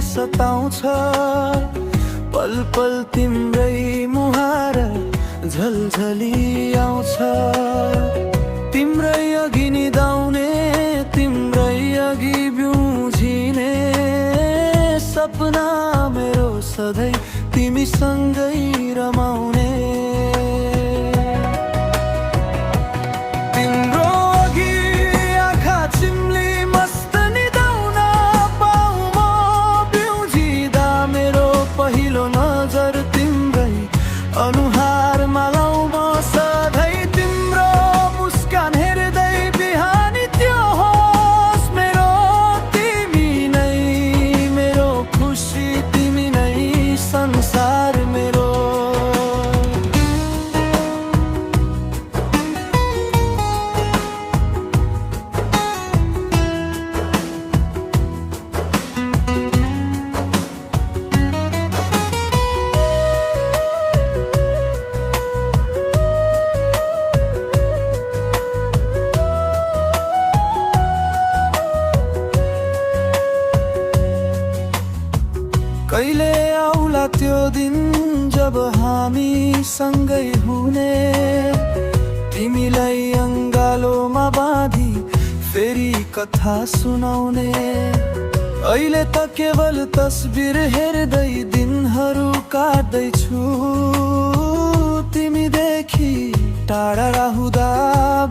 सताउँछ। पल पल तिम्रै मुहार झलझली आउँछ। तिम्रै अघि निदाउने, तिम्रै अघि बिउझिने सपना मेरो सधैँ तिमीसँगै रमाउने। तिम्रो अघि आँखा चिम्ली मस्त निदाउन पाऊँ म बिउझिँदा। मेरो पहिलो नजर तिम्रै अनुहारमा लाउँ म सधैँ। तिम्रो मुस्कान हेर्दै बिहानी त्यो होस् मेरो। तिमी नै मेरो खुसी, तिमी नै संसार मेरो। कहिले आउला त्यो दिन जब हामी सँगै हुने। तिमीलाई अङ्गालोमा बाँधी फेरि कथा सुनाउने। अहिले त केवल तस्बिर हेर्दै दिनहरू काट्दैछु। तिमीदेखि टाढा हुँदा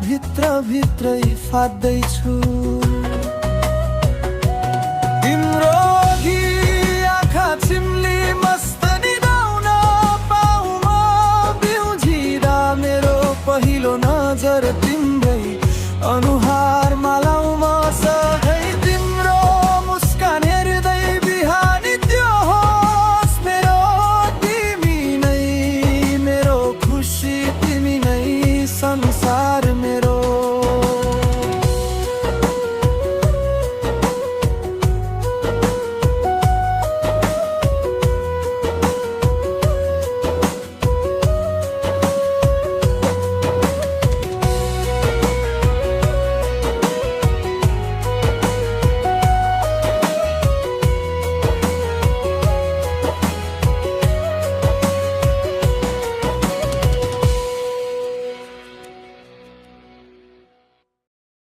भित्र भित्रै फाट्दैछु।